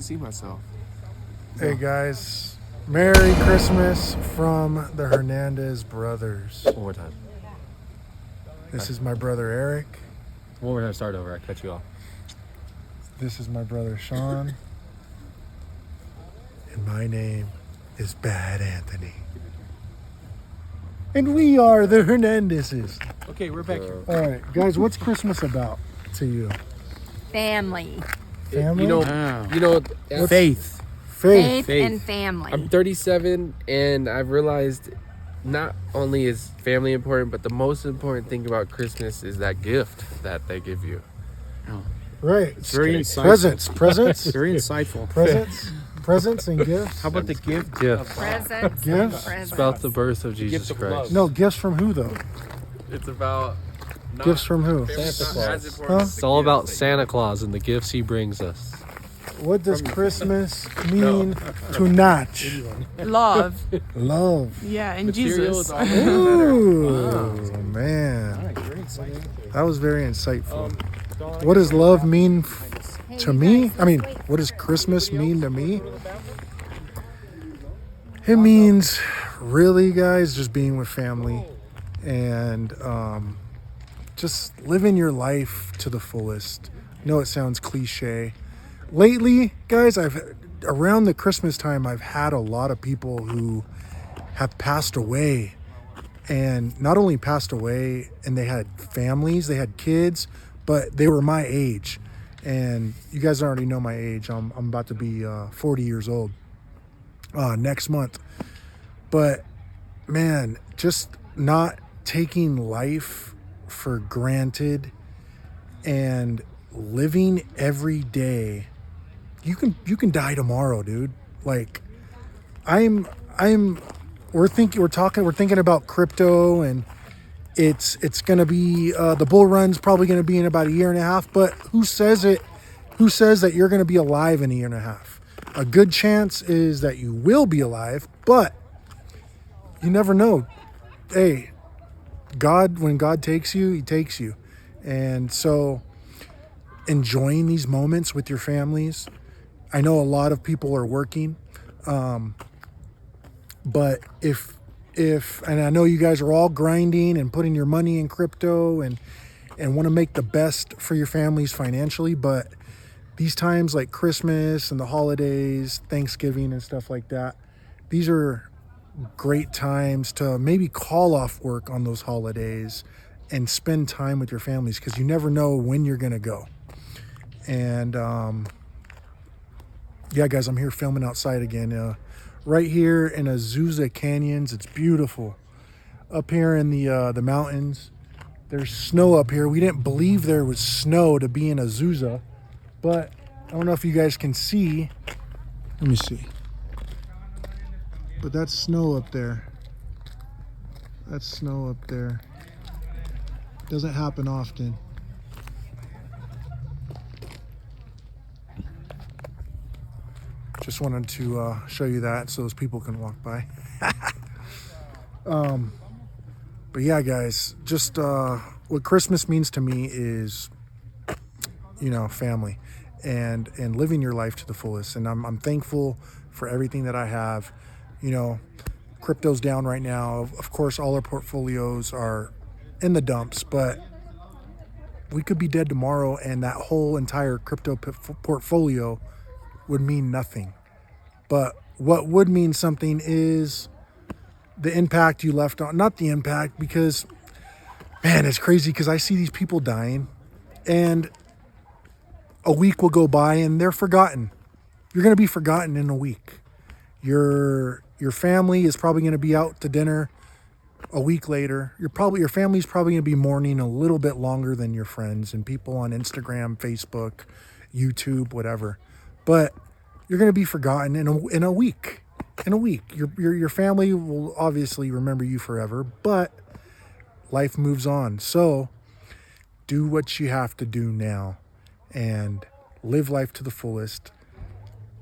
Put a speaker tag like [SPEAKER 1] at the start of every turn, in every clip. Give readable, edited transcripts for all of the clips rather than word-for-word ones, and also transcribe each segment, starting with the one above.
[SPEAKER 1] see myself.
[SPEAKER 2] Hey guys, Merry Christmas from the Hernandez brothers.
[SPEAKER 3] One more time.
[SPEAKER 2] This is my brother Eric.
[SPEAKER 3] One more time, start over. I cut you off.
[SPEAKER 2] This is my brother Sean. And my name is Bad Anthony. And we are the Hernandezes.
[SPEAKER 1] Okay, we're back here.
[SPEAKER 2] All right, guys, what's Christmas about to you?
[SPEAKER 4] Family.
[SPEAKER 2] Family?
[SPEAKER 1] Faith.
[SPEAKER 2] Faith.
[SPEAKER 4] And family.
[SPEAKER 1] I'm 37, and I've realized not only is family important, but the most important thing about Christmas is that gift that they give you.
[SPEAKER 2] Right.
[SPEAKER 5] It's very insightful.
[SPEAKER 2] Presents.
[SPEAKER 5] Very insightful.
[SPEAKER 2] Presents and gifts.
[SPEAKER 5] How about the gift?
[SPEAKER 3] Gift.
[SPEAKER 4] Presents.
[SPEAKER 2] Gifts?
[SPEAKER 4] Presents.
[SPEAKER 3] It's about the birth of Jesus
[SPEAKER 1] gift of
[SPEAKER 3] Christ.
[SPEAKER 1] love.
[SPEAKER 2] No, gifts from who though?
[SPEAKER 1] It's about
[SPEAKER 2] Gifts from who?
[SPEAKER 1] family's
[SPEAKER 3] Santa
[SPEAKER 1] not
[SPEAKER 3] Claus.
[SPEAKER 1] as important as
[SPEAKER 3] It's
[SPEAKER 1] the
[SPEAKER 3] all
[SPEAKER 1] gifts
[SPEAKER 3] about
[SPEAKER 1] that you
[SPEAKER 3] Santa Claus and the gifts he brings us.
[SPEAKER 2] What does Christmas mean to Notch?
[SPEAKER 6] Love.
[SPEAKER 2] Love.
[SPEAKER 6] Yeah, and
[SPEAKER 1] Material
[SPEAKER 6] Jesus.
[SPEAKER 1] is all that matter.
[SPEAKER 2] Ooh, man. That was very insightful. What does love mean to me? I mean, what does Christmas mean to me? It means, really, guys, just being with family and just living your life to the fullest. I know it sounds cliche. Lately, guys, around the Christmas time, I've had a lot of people who have passed away. And not only passed away and they had families, they had kids, but they were my age. And you guys already know my age. I'm about to be 40 years old next month. But man, just not taking life for granted and living every day. You can die tomorrow, dude. Like we're thinking about crypto, and it's gonna be the bull run's probably gonna be in about a year and a half. But who says that you're gonna be alive in a year and a half? A good chance is that you will be alive, but you never know. Hey, when God takes you, he takes you. And so enjoying these moments with your families. I know a lot of people are working, but if and I know you guys are all grinding and putting your money in crypto and want to make the best for your families financially, but these times like Christmas and the holidays, Thanksgiving and stuff like that, these are great times to maybe call off work on those holidays and spend time with your families, because you never know when you're going to go. And yeah, guys, I'm here filming outside again. Right here in Azusa Canyons. It's beautiful. Up here in the mountains, there's snow up here. We didn't believe there was snow to be in Azusa, but I don't know if you guys can see. Let me see. But that's snow up there. That's snow up there. Doesn't happen often. Just wanted to show you that so those people can walk by. But yeah, guys, just what Christmas means to me is, family and living your life to the fullest. And I'm thankful for everything that I have. Crypto's down right now. Of course, all our portfolios are in the dumps, but we could be dead tomorrow, and that whole entire crypto portfolio would mean nothing. But what would mean something is the impact you left on. Not the impact, because, man, it's crazy, because I see these people dying, and a week will go by and they're forgotten. You're going to be forgotten in a week. Your family is probably going to be out to dinner a week later. Your family's probably going to be mourning a little bit longer than your friends and people on Instagram, Facebook, YouTube, whatever. But you're going to be forgotten in a week. In a week, your family will obviously remember you forever, but life moves on. So do what you have to do now and live life to the fullest.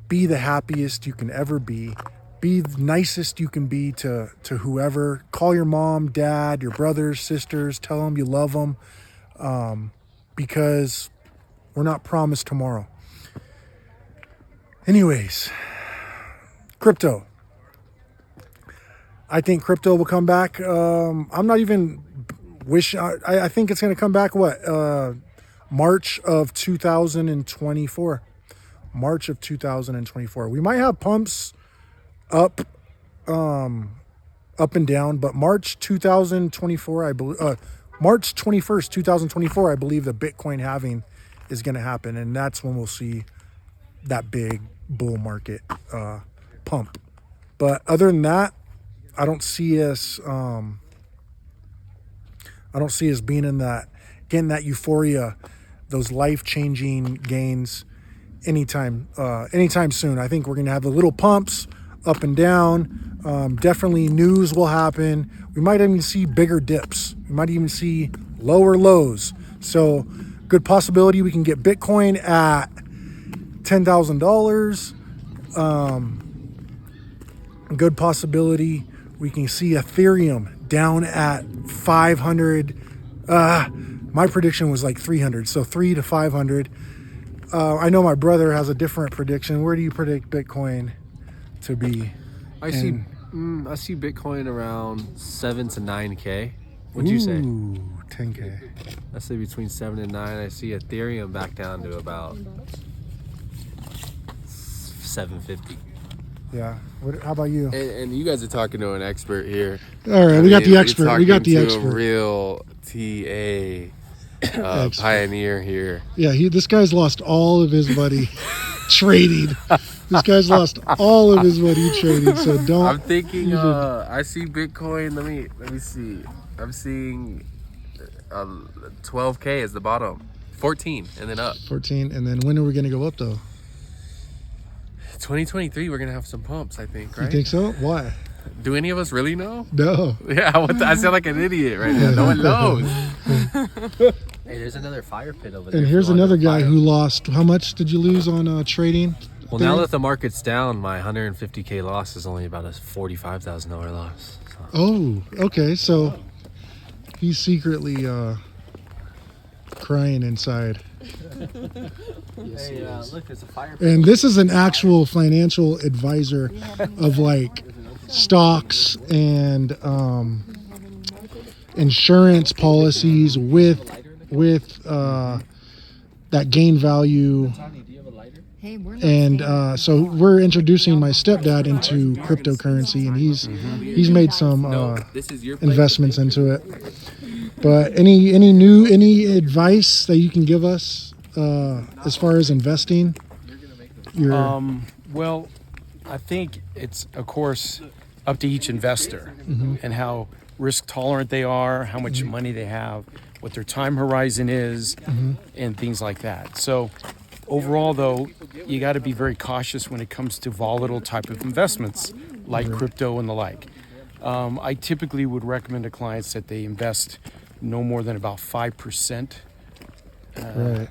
[SPEAKER 2] Be the happiest you can ever be. Be the nicest you can be to whoever. Call your mom, dad, your brothers, sisters. Tell them you love them, because we're not promised tomorrow. Anyways, crypto. I think crypto will come back. I'm not even I think it's going to come back. March of 2024. March of 2024. We might have pumps up and down, but March 2024, I believe, March 21st, 2024, I believe the Bitcoin halving is going to happen, and that's when we'll see that big bull market pump. But other than that, I don't see us being in that, getting that euphoria, those life-changing gains anytime soon. I think we're going to have the little pumps up and down. Definitely news will happen. We might even see bigger dips. We might even see lower lows. So good possibility we can get Bitcoin at $10,000. Good possibility we can see Ethereum down at 500. My prediction was like 300, so 3 to 500. I know my brother has a different prediction. Where do you predict Bitcoin to be?
[SPEAKER 3] I see Bitcoin around 7 to 9K. What'd you say?
[SPEAKER 2] 10K.
[SPEAKER 3] I say between 7 and 9. I see Ethereum back down to about 750.
[SPEAKER 2] Yeah. How about you?
[SPEAKER 1] And you guys are talking to an expert here.
[SPEAKER 2] All right, we got the expert.
[SPEAKER 1] You're
[SPEAKER 2] We got the
[SPEAKER 1] talking to
[SPEAKER 2] expert.
[SPEAKER 1] a real TA pioneer here.
[SPEAKER 2] Yeah, this guy's lost all of his money trading. This guy's lost all of his money trading. So don't.
[SPEAKER 1] I'm thinking. I see Bitcoin. Let me see. I'm seeing 12K as the bottom, 14, and then up.
[SPEAKER 2] 14, and then when are we going to go up though?
[SPEAKER 1] 2023, we're gonna have some pumps. I think. Right?
[SPEAKER 2] You think so? Why?
[SPEAKER 1] Do any of us really know?
[SPEAKER 2] No.
[SPEAKER 1] Yeah, I sound like an idiot right now. No one knows.
[SPEAKER 3] Hey, there's another fire pit over there.
[SPEAKER 2] And here's another guy who lost. How much did you lose on trading?
[SPEAKER 3] Well, now that the market's down, my 150K loss is only about a $45,000 loss. So.
[SPEAKER 2] Oh, okay. So he's secretly crying inside.
[SPEAKER 3] Hey, look, there's a fire pit.
[SPEAKER 2] And this is an actual financial advisor of like stocks and insurance policies with that gain value.
[SPEAKER 4] Hey, we're not
[SPEAKER 2] And
[SPEAKER 4] saying-
[SPEAKER 2] so we're introducing my stepdad into cryptocurrency, and he's made some
[SPEAKER 1] This is your place.
[SPEAKER 2] investments into it. But any advice that you can give us as far as investing?
[SPEAKER 5] Well, I think it's, of course, up to each investor and how risk tolerant they are, how much money they have, what their time horizon is, and things like that. So overall, though, you got to be very cautious when it comes to volatile type of investments like crypto and the like. I typically would recommend to clients that they invest no more than about 5%,
[SPEAKER 2] Right.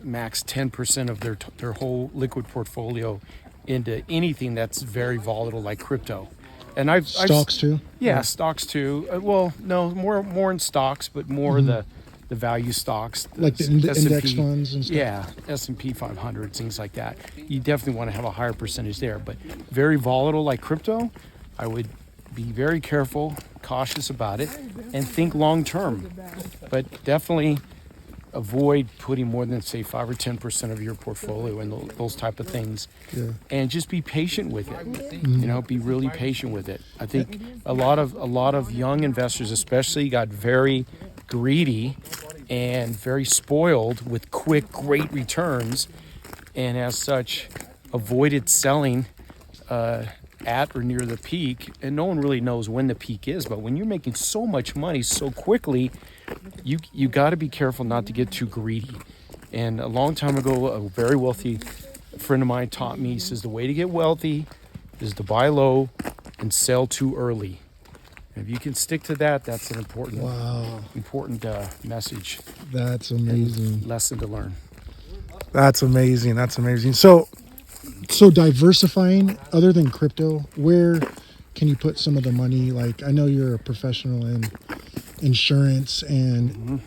[SPEAKER 5] max 10% of their whole liquid portfolio into anything that's very volatile like crypto. And I've
[SPEAKER 2] Stocks too.
[SPEAKER 5] yeah, stocks too. Well, no, more in stocks, but more the value stocks,
[SPEAKER 2] Like the
[SPEAKER 5] S&P.
[SPEAKER 2] index funds and stuff.
[SPEAKER 5] Yeah, S&P 500, things like that. You definitely want to have a higher percentage there. But very volatile like crypto, I would be very careful, cautious about it, and think long term. But definitely avoid putting more than, say, 5 or 10% of your portfolio in those type of things.
[SPEAKER 2] Yeah.
[SPEAKER 5] And just be patient with it. You know, be really patient with it. I think a lot of young investors especially got very greedy and very spoiled with quick, great returns, and as such avoided selling at or near the peak. And no one really knows when the peak is, but when you're making so much money so quickly, you got to be careful not to get too greedy. And a long time ago, a very wealthy friend of mine taught me, he says, the way to get wealthy is to buy low and sell too early. And if you can stick to that, that's an important message,
[SPEAKER 2] That's amazing.
[SPEAKER 5] lesson to learn.
[SPEAKER 2] That's amazing. That's amazing. So diversifying other than crypto, where can you put some of the money? Like, I know you're a professional in insurance and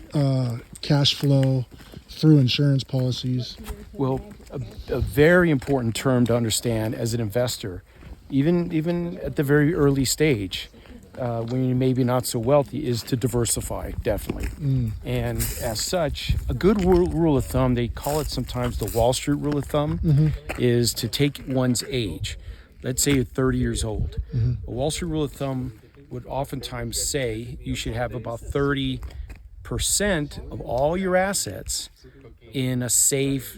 [SPEAKER 2] cash flow through insurance policies.
[SPEAKER 5] Well, a very important term to understand as an investor, even at the very early stage, when you're maybe not so wealthy, is to diversify, definitely. And as such, a good rule of thumb, they call it sometimes the Wall Street rule of thumb, is to take one's age. Let's say you're 30 years old. A Wall Street rule of thumb would oftentimes say you should have about 30% of all your assets in a safe,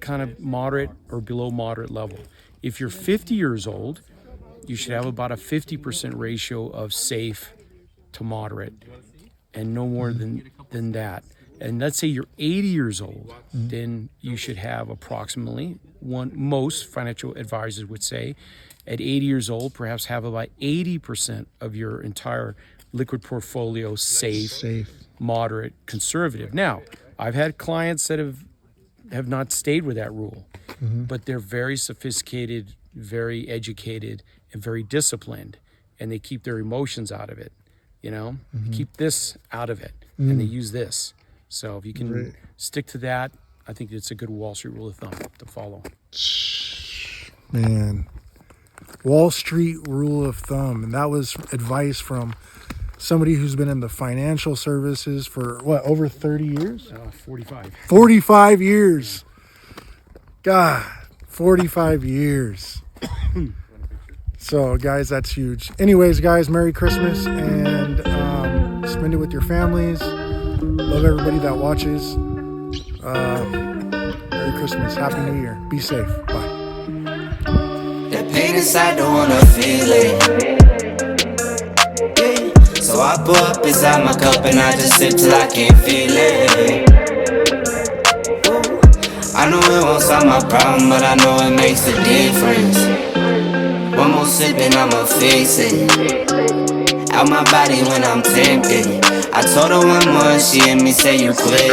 [SPEAKER 5] kind of moderate or below moderate level. If you're 50 years old, you should have about a 50% ratio of safe to moderate, and no more than that. And let's say you're 80 years old, then you should have approximately most financial advisors would say, at 80 years old, perhaps have about 80% of your entire liquid portfolio safe, moderate, conservative. Now, I've had clients that have not stayed with that rule, but they're very sophisticated, very educated, and very disciplined, and they keep their emotions out of it. Keep this out of it, and they use this. So if you can stick to that, I think it's a good Wall Street rule of thumb to follow.
[SPEAKER 2] Man, Wall Street rule of thumb, and that was advice from somebody who's been in the financial services for over 30 years?
[SPEAKER 5] 45.
[SPEAKER 2] 45 years. God, 45 years. So, guys, that's huge. Anyways, guys, Merry Christmas, and spend it with your families. Love everybody that watches. Merry Christmas. Happy New Year. Be safe. Bye.
[SPEAKER 6] That pain inside, don't wanna feel it. So I pour up inside my cup and I just sip till I can't feel it. I know it won't solve my problem, but I know it makes a difference. One more sip and I'ma fix it. Out my body when I'm tempted. I told her one more, she hit me say you quit.